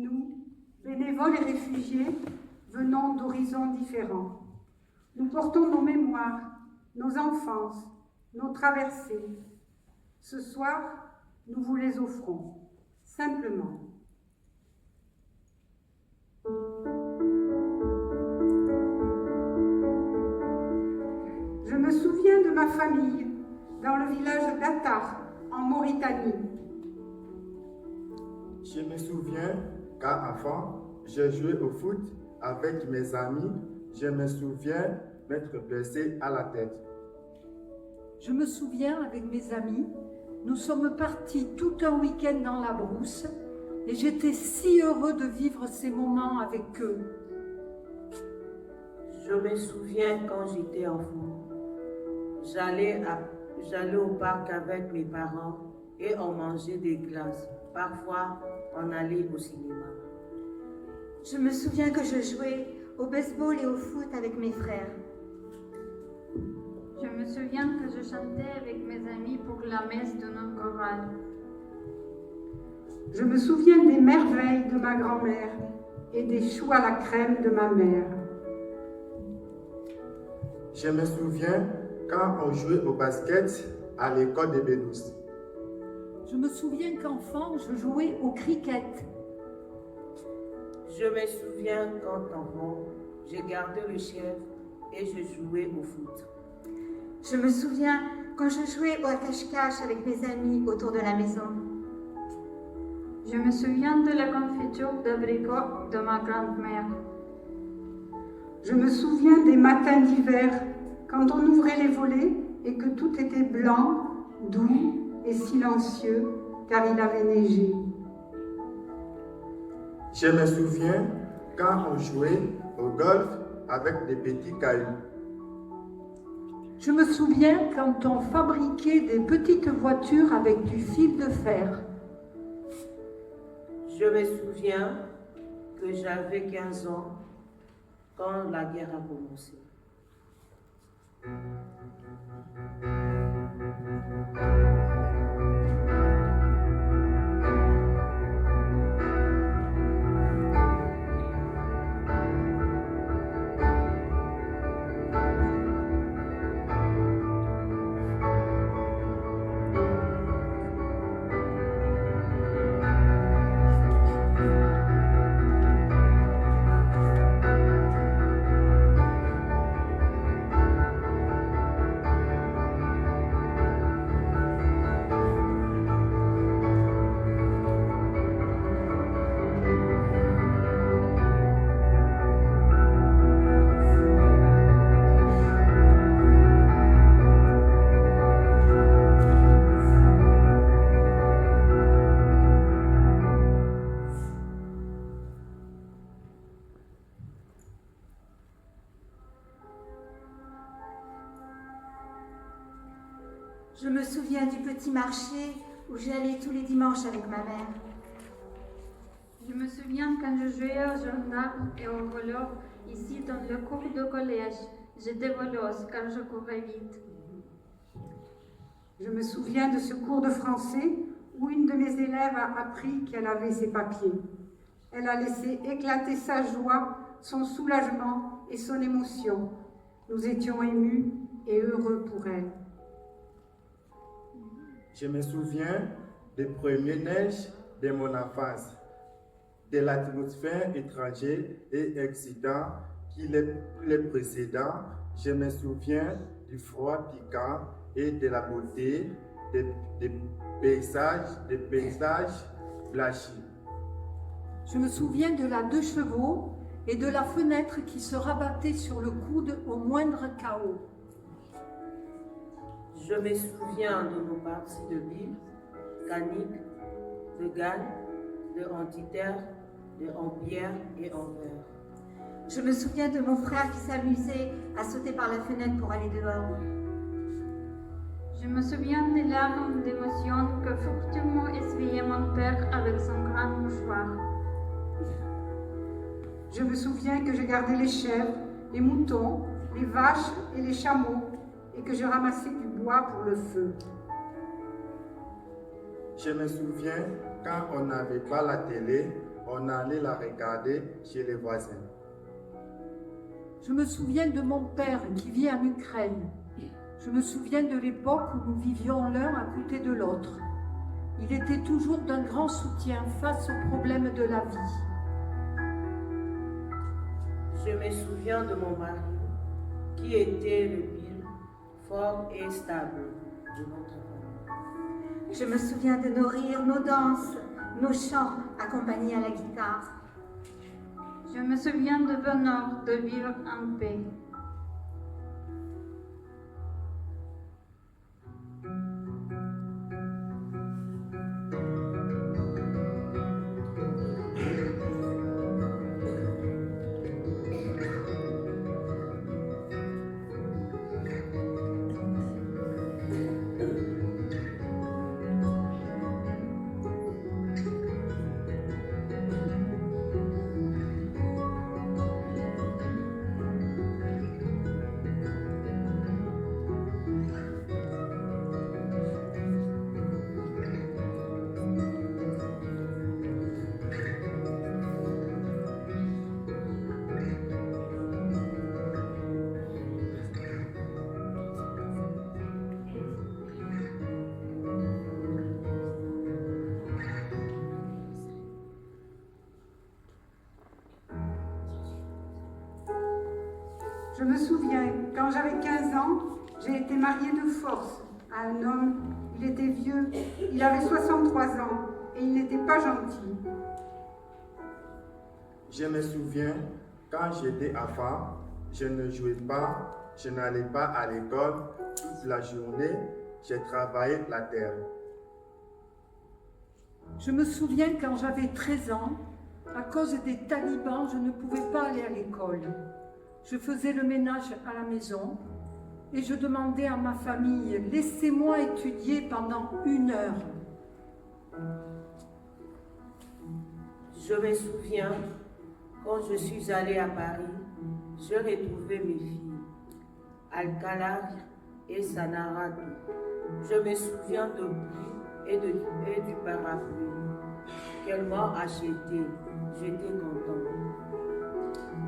Nous, bénévoles et réfugiés, venons d'horizons différents. Nous portons nos mémoires, nos enfances, nos traversées. Ce soir, nous vous les offrons, simplement. Je me souviens de ma famille dans le village d'Attar, en Mauritanie. Je me souviens qu'à enfant, j'ai joué au foot avec mes amis. Je me souviens m'être blessé à la tête. Je me souviens avec mes amis, nous sommes partis tout un week-end dans la brousse et j'étais si heureux de vivre ces moments avec eux. Je me souviens quand j'étais enfant, j'allais au parc avec mes parents et on mangeait des glaces. Parfois, on allait au cinéma. Je me souviens que je jouais au baseball et au foot avec mes frères. Je me souviens que je chantais avec mes amis pour la messe de notre chorale. Je me souviens des merveilles de ma grand-mère et des choux à la crème de ma mère. Je me souviens quand on jouait au basket à l'école de Bédous. Je me souviens qu'enfant, je jouais au cricket. Je me souviens quand enfant, j'ai gardé le chef et je jouais au foot. Je me souviens quand je jouais au cache-cache avec mes amis autour de la maison. Je me souviens de la confiture d'abricot de ma grand-mère. Je me souviens des matins d'hiver, quand on ouvrait les volets et que tout était blanc, doux et silencieux, car il avait neigé. Je me souviens quand on jouait au golf avec des petits cailloux. Je me souviens quand on fabriquait des petites voitures avec du fil de fer. Je me souviens que j'avais 15 ans quand la guerre a commencé. Je me souviens du petit marché où j'allais tous les dimanches avec ma mère. Je me souviens quand je jouais au gendarme et au vélo ici dans le cours de collège. J'étais voleuse car je courais vite. Je me souviens de ce cours de français où une de mes élèves a appris qu'elle avait ses papiers. Elle a laissé éclater sa joie, son soulagement et son émotion. Nous étions émus et heureux pour elle. Je me souviens des premières neiges de mon enfance, de l'atmosphère étrangère et excitante qui les précédents. Je me souviens du froid piquant et de la beauté des paysages blanchis. Je me souviens de la 2 chevaux et de la fenêtre qui se rabattait sur le coude au moindre chaos. Je me souviens de nos parties de billes, caniques, de Galles, de Antiterre, de Empierre et Envers. Je me souviens de mon frère qui s'amusait à sauter par la fenêtre pour aller dehors. Je me souviens des larmes d'émotion que furtivement essuyait mon père avec son grand mouchoir. Je me souviens que je gardais les chèvres, les moutons, les vaches et les chameaux et que je ramassais du bois pour le feu. Je me souviens quand on n'avait pas la télé, on allait la regarder chez les voisins. Je me souviens de mon père qui vit en Ukraine. Je me souviens de l'époque où nous vivions l'un à côté de l'autre. Il était toujours d'un grand soutien face aux problèmes de la vie. Je me souviens de mon mari, qui était le pile, fort et stable de notre famille. Je me souviens de nos rires, nos danses, nos chants accompagnés à la guitare. Je me souviens du bonheur de vivre en paix. Je me souviens, quand j'avais 15 ans, j'ai été mariée de force à un homme. Il était vieux, il avait 63 ans et il n'était pas gentil. Je me souviens, quand j'étais enfant, je ne jouais pas, je n'allais pas à l'école toute la journée, j'ai travaillé la terre. Je me souviens quand j'avais 13 ans, à cause des talibans, je ne pouvais pas aller à l'école. Je faisais le ménage à la maison et je demandais à ma famille « Laissez-moi étudier pendant 1 heure ». Je me souviens, quand je suis allée à Paris, je retrouvais mes filles, Alcalá et Sanarado. Je me souviens de pluie et du parapluie qu'elles m'ont acheté. J'étais contente.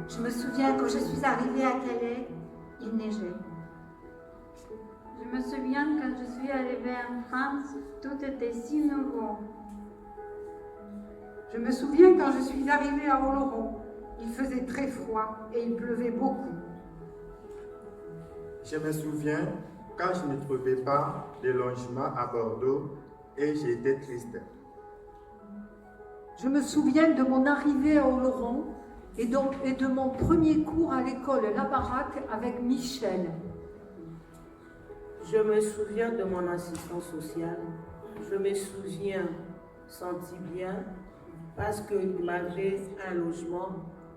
Je me souviens quand je suis arrivée à Calais, il neigeait. Je me souviens quand je suis arrivée en France, tout était si nouveau. Je me souviens quand je suis arrivée à Oloron, il faisait très froid et il pleuvait beaucoup. Je me souviens quand je ne trouvais pas de logement à Bordeaux et j'étais triste. Je me souviens de mon arrivée à Oloron et de mon premier cours à l'école La Baraque avec Michel. Je me souviens de mon assistant social. Je me souviens, senti bien, parce qu'il m'avait un logement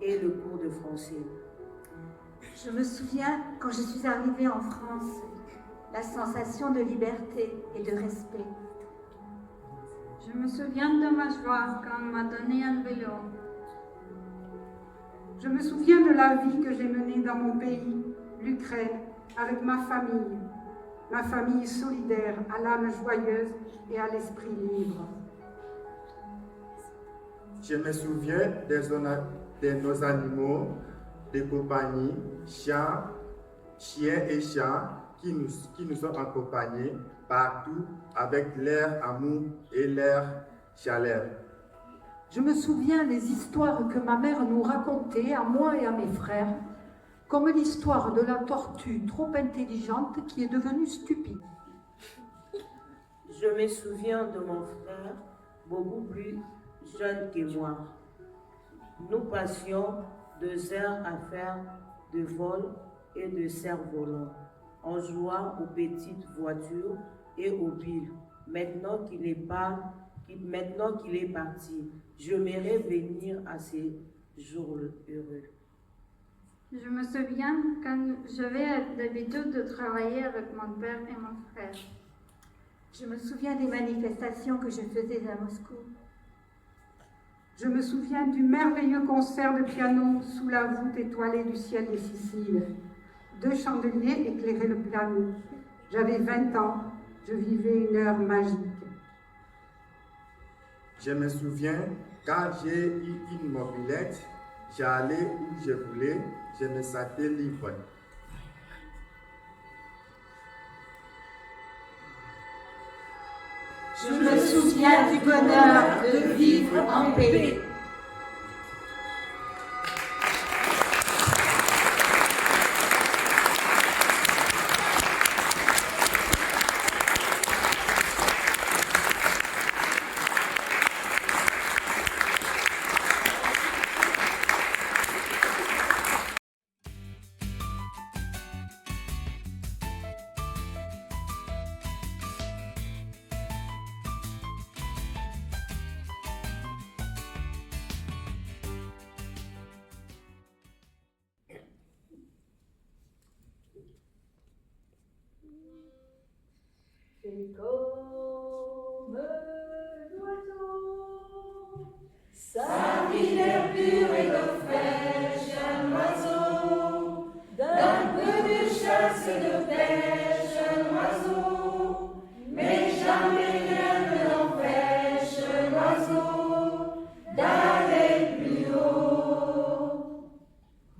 et le cours de français. Je me souviens quand je suis arrivée en France, la sensation de liberté et de respect. Je me souviens de ma joie quand on m'a donné un vélo. Je me souviens de la vie que j'ai menée dans mon pays, l'Ukraine, avec ma famille solidaire, à l'âme joyeuse et à l'esprit libre. Je me souviens de nos animaux de compagnie, chiens et chats qui nous ont accompagnés partout avec leur amour et leur chaleur. Je me souviens des histoires que ma mère nous racontait, à moi et à mes frères, comme l'histoire de la tortue trop intelligente qui est devenue stupide. Je me souviens de mon frère, beaucoup plus jeune que moi. Nous passions 2 heures à faire de vol et de cerf-volant, en jouant aux petites voitures et aux billes. Maintenant qu'il est parti, j'aimerais venir à ces jours heureux. Je me souviens quand j'avais l'habitude de travailler avec mon père et mon frère. Je me souviens des manifestations que je faisais à Moscou. Je me souviens du merveilleux concert de piano sous la voûte étoilée du ciel des Siciles. 2 chandeliers éclairaient le piano. J'avais 20 ans, je vivais une heure magique. Je me souviens Quand j'ai eu une mobilette, j'allais où je voulais, je me sentais libre. Je me souviens du bonheur de vivre en paix. Et comme l'oiseau, sa vie est pure et d'eau fraîche, un oiseau, d'un peu de chasse et de pêche, un oiseau, mais jamais rien ne l'empêche, l'oiseau, d'aller plus haut.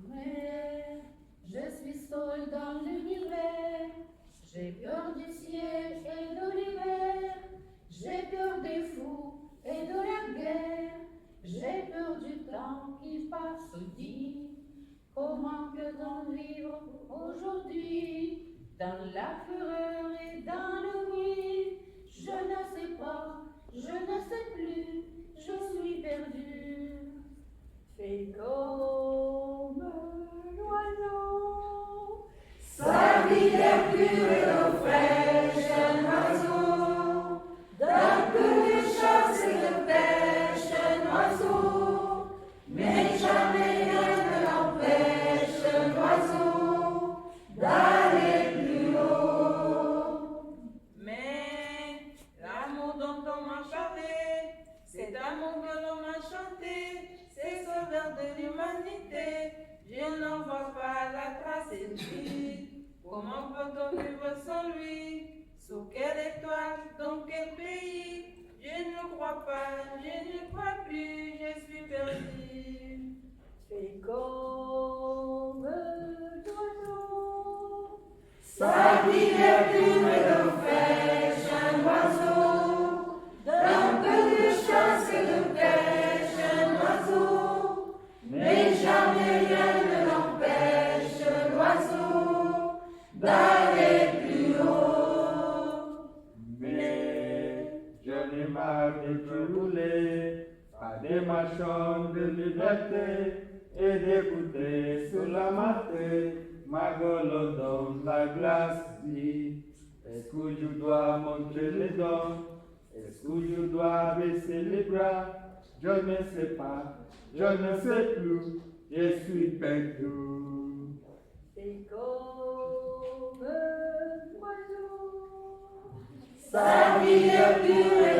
Mais je suis seul dans l'univers, j'ai peur du ciel et de l'hiver, j'ai peur des fous et de la guerre, j'ai peur du temps qui passe dit. Comment peut-on vivre aujourd'hui dans la fureur et dans le bruit? Je ne sais pas, je ne sais plus, je suis perdue. Fais comme l'oiseau, sa vie est pure et d'eau fraîche, un oiseau, d'un peu de chasse et de pêche, un oiseau, mais jamais rien ne l'empêche, l'oiseau, d'aller plus haut. Mais l'amour dont on m'a chanté, cet amour que l'on m'a chanté, c'est sauveur de l'humanité. Je n'en vois pas la trace écrite. Comment peut-on vivre sans lui? Sous quelle étoile, dans quel pays? Je ne crois pas, je ne crois plus, je suis perdue. Fais comme l'oiseau, sa vie est pure et d'eau fraîche, un oiseau, d'un peu de chasse et de pêche, un oiseau, mais jamais rien ne l'empêche, l'oiseau, d'aller plus haut. Mais je n'ai marre de rouler à des marchands de liberté et d'écouter sur la matinée Magolo dans la glace dit: est-ce que je dois montrer les dents? Est-ce que je dois baisser les bras? Je ne sais pas, je ne sais plus, je suis perdu. Fais comme l'oiseau, Sa vie est pure et